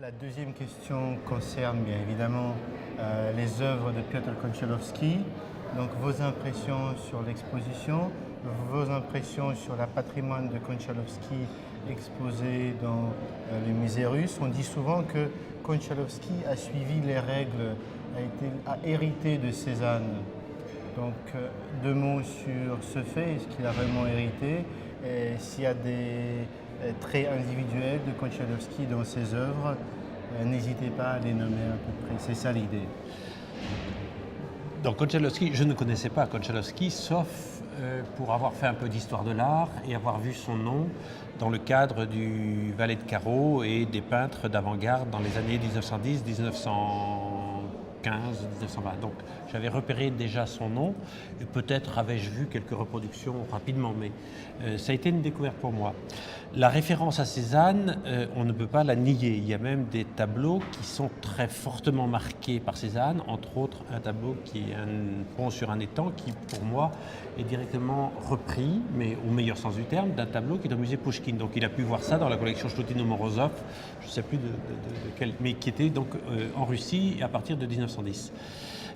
La deuxième question concerne bien évidemment les œuvres de Piotr Konchalovsky. Donc vos impressions sur l'exposition, vos impressions sur le patrimoine de Konchalovsky exposé dans le musée russe. On dit souvent que Konchalovsky a suivi les règles, a hérité de Cézanne. Donc deux mots sur ce fait, est-ce qu'il a vraiment hérité, et s'il y a des traits individuels de Konchalovsky dans ses œuvres, n'hésitez pas à les nommer à peu près, c'est ça l'idée. Donc Konchalovsky, je ne connaissais pas Konchalovsky, sauf pour avoir fait un peu d'histoire de l'art et avoir vu son nom dans le cadre du Valet de Carreau et des peintres d'avant-garde dans les années 1910, 1915, 1920. Donc j'avais repéré déjà son nom, et peut-être avais-je vu quelques reproductions rapidement, mais ça a été une découverte pour moi. La référence à Cézanne, on ne peut pas la nier. Il y a même des tableaux qui sont très fortement marqués par Cézanne, entre autres un tableau qui est un pont sur un étang qui, pour moi, est directement repris, mais au meilleur sens du terme, d'un tableau qui est au musée Pouchkine. Donc il a pu voir ça dans la collection Chlotino-Morozov, je ne sais plus de quel, mais qui était donc en Russie à partir de 1910.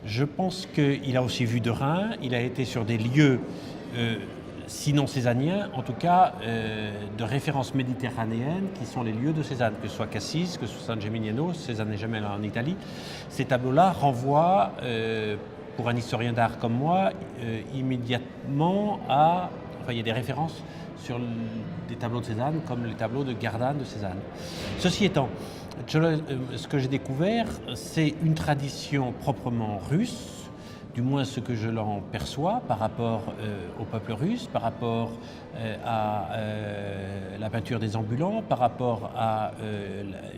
Je pense qu'il a aussi vu Derain, il a été sur des lieux sinon cézanniens, en tout cas de référence méditerranéenne, qui sont les lieux de Cézanne, que ce soit Cassis, que ce soit San Gimignano, Cézanne n'est jamais là en Italie. Ces tableaux-là renvoient, pour un historien d'art comme moi, immédiatement à... Enfin, il y a des références sur des tableaux de Cézanne, comme les tableaux de Gardanne de Cézanne. Ceci étant, ce que j'ai découvert, c'est une tradition proprement russe, du moins ce que je l'en perçois par rapport au peuple russe, par rapport à la peinture des ambulants, par rapport à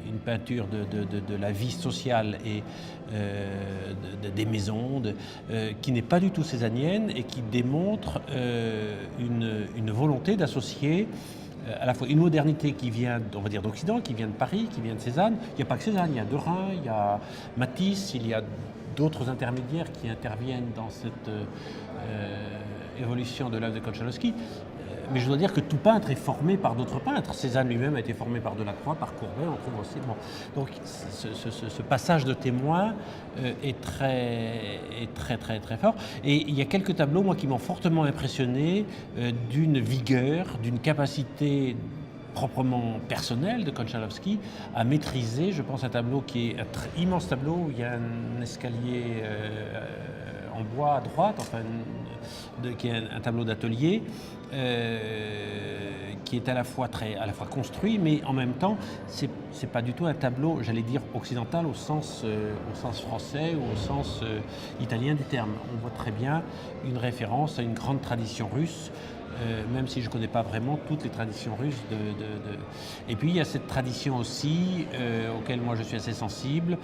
une peinture de la vie sociale et des maisons, qui n'est pas du tout cézannienne et qui démontre une volonté d'associer à la fois une modernité qui vient, on va dire, d'Occident, qui vient de Paris, qui vient de Cézanne. Il n'y a pas que Cézanne, il y a Derain, il y a Matisse, il y a d'autres intermédiaires qui interviennent dans cette évolution de l'œuvre de Konchalovsky. Mais je dois dire que tout peintre est formé par d'autres peintres. Cézanne lui-même a été formé par Delacroix, par Courbet, on trouve aussi. Bon. Donc ce passage de témoin est très fort. Et il y a quelques tableaux, moi, qui m'ont fortement impressionné d'une vigueur, d'une capacité proprement personnel de Konchalovsky à maîtriser, je pense, un tableau qui est un immense tableau où il y a un escalier en bois à droite, enfin, qui est un tableau d'atelier qui est à la fois construit, mais en même temps, c'est pas du tout un tableau, j'allais dire, occidental au sens français ou au sens italien du terme. On voit très bien une référence à une grande tradition russe, même si je ne connais pas vraiment toutes les traditions russes. Et puis il y a cette tradition aussi, auquel moi je suis assez sensible,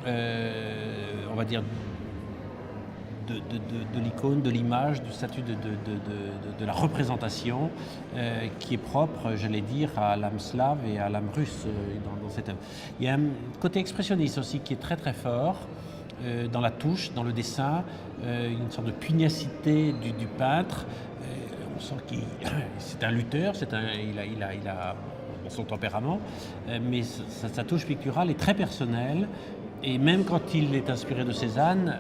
on va dire de l'icône, de l'image, du statut de la représentation, qui est propre, j'allais dire, à l'âme slave et à l'âme russe dans cette œuvre. Il y a un côté expressionniste aussi qui est très fort, dans la touche, dans le dessin, une sorte de pugnacité du peintre. On sent qu'il c'est un lutteur, il a son tempérament, mais sa touche picturale est très personnelle, et même quand il est inspiré de Cézanne,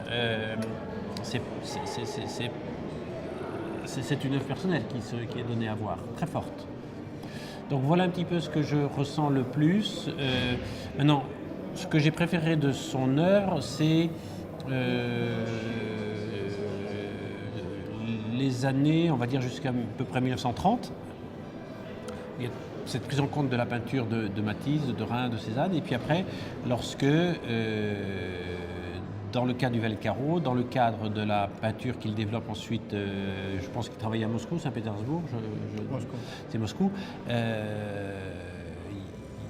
c'est une œuvre personnelle qui est donnée à voir, très forte. Donc voilà un petit peu ce que je ressens le plus. Maintenant, ce que j'ai préféré de son œuvre, c'est les années, on va dire jusqu'à peu près 1930. Il y a cette prise en compte de la peinture de Matisse, de Derain, de Cézanne, et puis après, lorsque, dans le cadre du Valet de Carreau, dans le cadre de la peinture qu'il développe ensuite, je pense qu'il travaille à Moscou, Saint-Pétersbourg, c'est Moscou,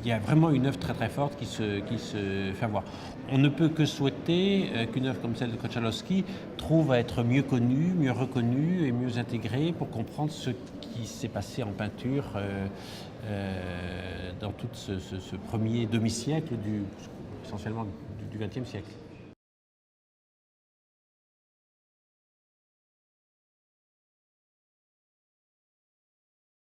il y a vraiment une œuvre très forte qui se fait voir. On ne peut que souhaiter qu'une œuvre comme celle de Konchalovsky trouve à être mieux connue, mieux reconnue et mieux intégrée pour comprendre ce qui s'est passé en peinture dans tout ce premier demi-siècle, essentiellement du XXe siècle.